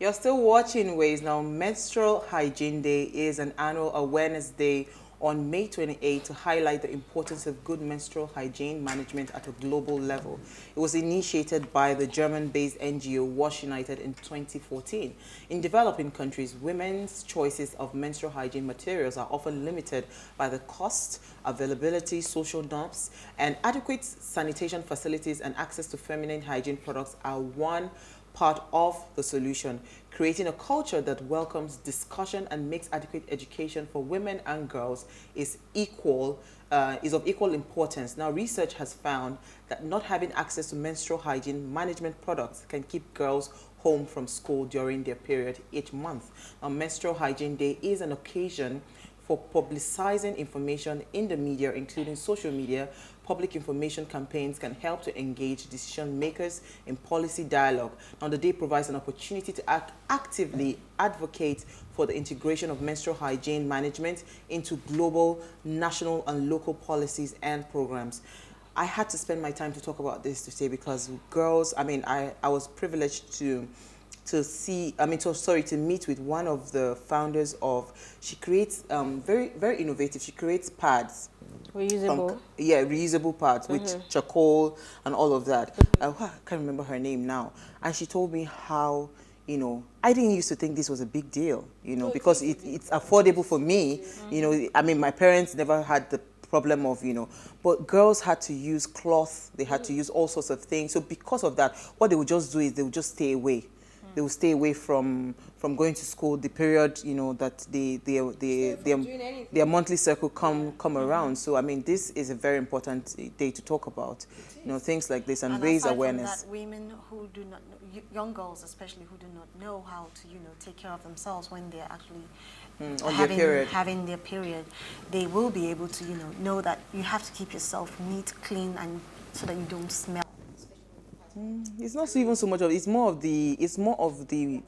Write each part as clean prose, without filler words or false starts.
You're still watching Ways. Now, Menstrual Hygiene Day is an annual awareness day on May 28 to highlight the importance of good menstrual hygiene management at a global level. It was initiated by the German-based NGO WASH United in 2014. In developing countries, women's choices of menstrual hygiene materials are often limited by the cost, availability, social norms, and adequate sanitation facilities and access to feminine hygiene products are one part of the solution. Creating a culture that welcomes discussion and makes adequate education for women and girls is of equal importance. Now, research has found that not having access to menstrual hygiene management products can keep girls home from school during their period each month. Now, Menstrual Hygiene Day is an occasion for publicizing information in the media, including social media. Public information campaigns can help to engage decision makers in policy dialogue. Now, the day provides an opportunity to actively advocate for the integration of menstrual hygiene management into global, national, and local policies and programs. I had to spend my time to talk about this today because girls, I was privileged to meet with one of the founders of, she creates very, very innovative, she creates pads. Reusable? Reusable pads with charcoal and all of that. I can't remember her name now. And she told me how, I didn't used to think this was a big deal, because it's affordable for me. My parents never had the problem of, but girls had to use cloth, they had to use all sorts of things. So because of that, what they would just do is they would just stay away. They will stay away from going to school the period that their monthly circle come around. So this is a very important day to talk about things like this and raise awareness. That, women who do not know, young girls especially, who do not know how to take care of themselves when they're actually having their period, they will be able to know that you have to keep yourself neat, clean, and so that you don't smell. It's not even so much of, it's more of the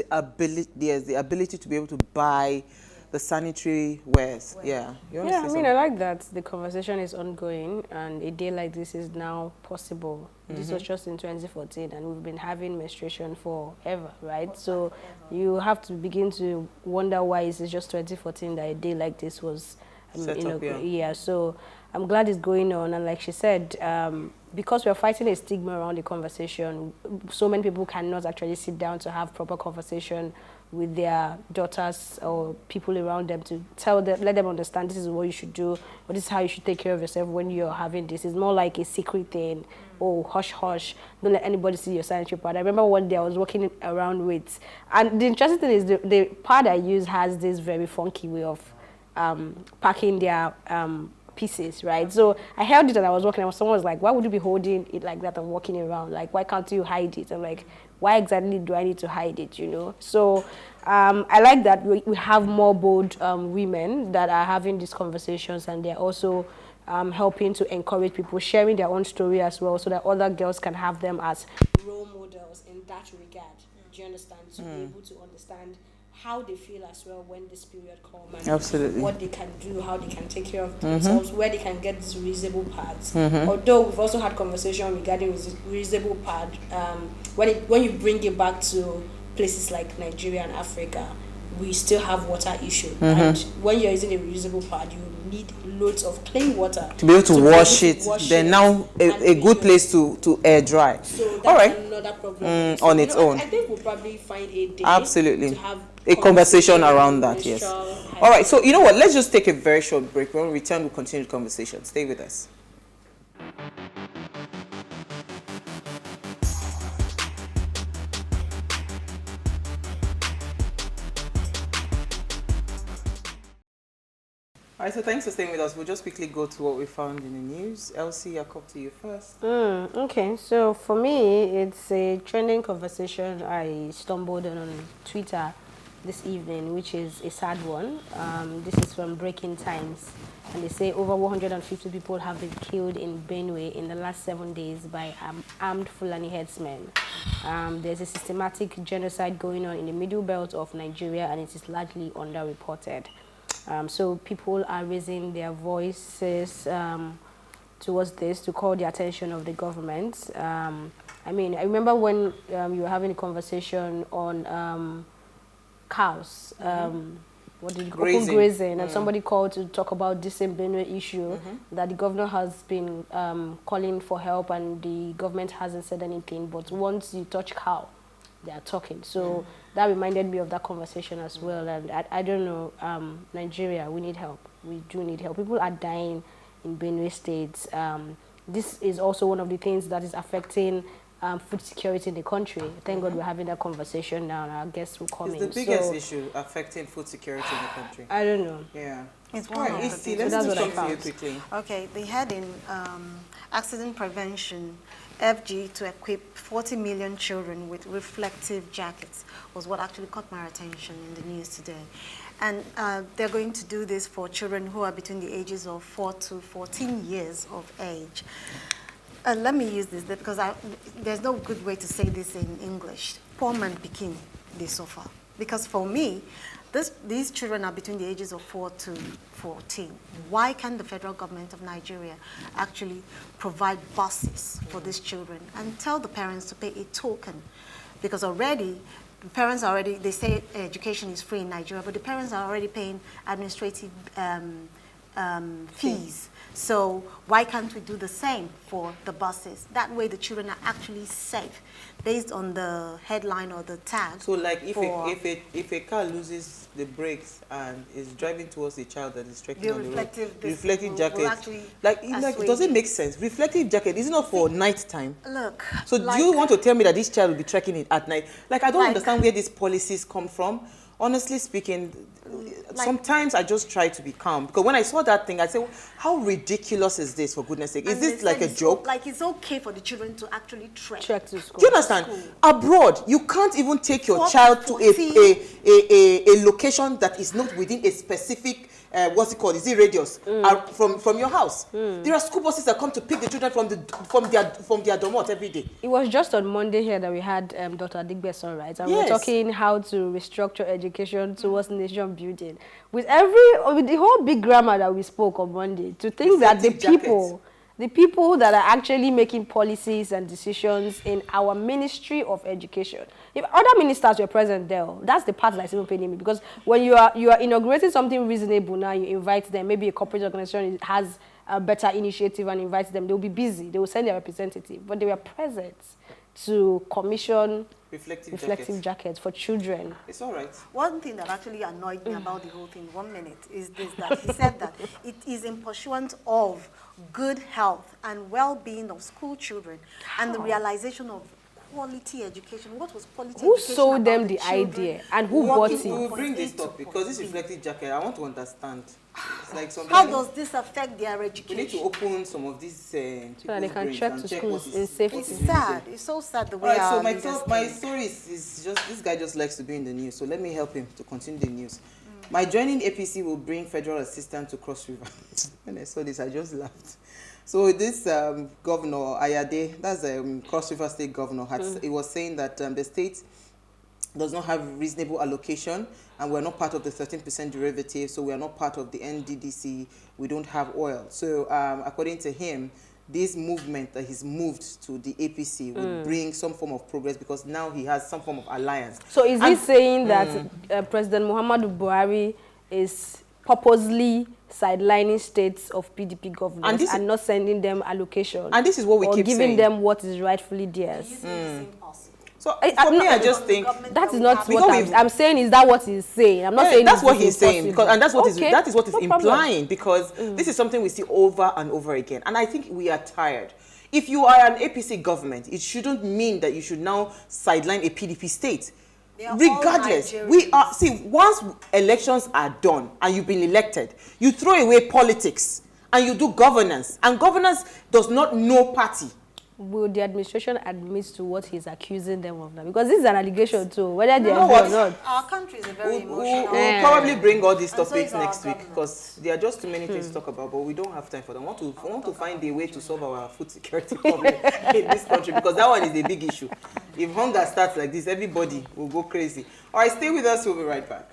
ability, the ability to be able to buy the sanitary wares. Yeah. I like that the conversation is ongoing and a day like this is now possible. This was just in 2014 and we've been having menstruation forever, right? So you have to begin to wonder why it's just 2014 that a day like this was so I'm glad it's going on. And like she said, because we're fighting a stigma around the conversation, so many people cannot actually sit down to have proper conversation with their daughters or people around them to tell them, let them understand this is what you should do, or this is how you should take care of yourself when you're having this. It's more like a secret thing. Oh, hush, hush. Don't let anybody see your sanitary pad. I remember one day I was walking around with, and the interesting thing is the pad I use has this very funky way of packing their pieces, right? So I held it and I was walking, and someone was like, why would you be holding it like that and walking around? Like, why can't you hide it? I'm like, why exactly do I need to hide it, So I like that we have more bold women that are having these conversations, and they're also helping to encourage people, sharing their own story as well, so that other girls can have them as role models in that regard. Do you understand? To be able to understand how they feel as well when this period comes, and absolutely what they can do, how they can take care of themselves, where they can get these reusable pads. Although we've also had conversation regarding reusable pad, when you bring it back to places like Nigeria and Africa, we still have water issue. And when you're using a reusable pad, you need loads of clean water to be able to wash it. Then now a good place to air dry. So that's another problem on its own. I think we'll probably find a day to have a conversation around that. Yes. All right. So what? Let's just take a very short break. When we return, we'll continue the conversation. Stay with us. All right, so thanks for staying with us. We'll just quickly go to what we found in the news. Elsie, I'll come to you first. Okay, so for me, it's a trending conversation I stumbled on Twitter this evening, which is a sad one. This is from Breaking Times, and they say over 150 people have been killed in Benue in the last 7 days by armed Fulani herdsmen. There's a systematic genocide going on in the middle belt of Nigeria, and it is largely underreported. So people are raising their voices towards this to call the attention of the government. I mean, I remember when you were having a conversation on cows, what did you call open grazing, and somebody called to talk about this same Benue issue, that the governor has been calling for help and the government hasn't said anything, but once you touch cow, they are talking. So that reminded me of that conversation as well. And I don't know, Nigeria, we need help. We do need help. People are dying in Benue State. This is also one of the things that is affecting food security in the country. Thank God we're having that conversation now, and our guests will come in. It's the biggest issue affecting food security in the country. I don't know. Yeah. It's one of the things. Let's do something quickly. Okay, they had in accident prevention, FG, to equip 40 million children with reflective jackets was what actually caught my attention in the news today. And they're going to do this for children who are between the ages of 4 to 14 years of age. Let me use this because there's no good way to say this in English. Poor man pikin, they suffer. Because for me, these children are between the ages of 4 to 14. Why can't the federal government of Nigeria actually provide buses for these children and tell the parents to pay a token? Because already, the parents they say education is free in Nigeria, but the parents are already paying administrative fees. So why can't we do the same for the buses? That way the children are actually safe based on the headline or the tag. So like if a car loses the brakes and is driving towards a child that is trekking on the road, reflective jacket, does it make sense? Reflective jacket, is it not for night time? Look. So do you want to tell me that this child will be trekking it at night? Like, I don't understand where these policies come from. Honestly speaking, sometimes I just try to be calm, because when I saw that thing, I said, well, how ridiculous is this, for goodness sake? Is this like a joke? Like, it's okay for the children to actually trek to school. Do you understand? Abroad, you can't even take your child to a location that is not within a specific what's it called? Is it radius from your house? There are school buses that come to pick the children from their dormot every day. It was just on Monday here that we had Dr. Adigbeson, right? And we were talking how to restructure education towards nation building. With the whole big grammar that we spoke on Monday, to think that the people that are actually making policies and decisions in our Ministry of Education, if other ministers were present there, that's the part that's even paining me, because when you are inaugurating something reasonable now, you invite them, maybe a corporate organization has a better initiative and invites them, they'll be busy, they will send their representative, but they were present to commission reflective jackets for children. It's all right. One thing that actually annoyed me about the whole thing, 1 minute, is this, that he said that it is in pursuant of good health and well-being of school children and the realization of quality education. What was quality education? Who sold them the idea and who bought it? We'll bring this up because this reflective jacket, I want to understand. It's like how does this affect their education? We need to open some of these so that they can check to schools in safety. It's sad. It's so sad the way my story is just, this guy just likes to be in the news, so let me help him to continue the news. My joining APC will bring federal assistance to Cross River. When I saw this, I just laughed. So this governor, Ayade, that's a Cross River State governor, he was saying that the state does not have reasonable allocation, and we're not part of the 13% derivative, so we are not part of the NDDC, we don't have oil. So according to him, this movement that he's moved to the APC will bring some form of progress, because now he has some form of alliance. So is he saying that President Muhammadu Buhari is purposely sidelining states of PDP governors and not sending them allocation? And this is what we keep saying. Or giving them what is rightfully theirs. So for me, I just think that is not what I'm saying. Is that what he's saying? I'm not saying that's what he's saying, because, and that is what he's implying, because this is something we see over and over again, and I think we are tired. If you are an APC government, it shouldn't mean that you should now sideline a PDP state. Regardless, once elections are done and you've been elected, you throw away politics and you do governance, and governance does not know party. Will the administration admit to what he's accusing them of now? Because this is an allegation too, whether they agree or not. Our country is a very emotional. We'll probably bring all these topics next week, because there are just too many things to talk about, but we don't have time for them. I want to find a way to solve our food security problem in this country, because that one is a big issue. If hunger starts like this, everybody will go crazy. All right, stay with us. We'll be right back.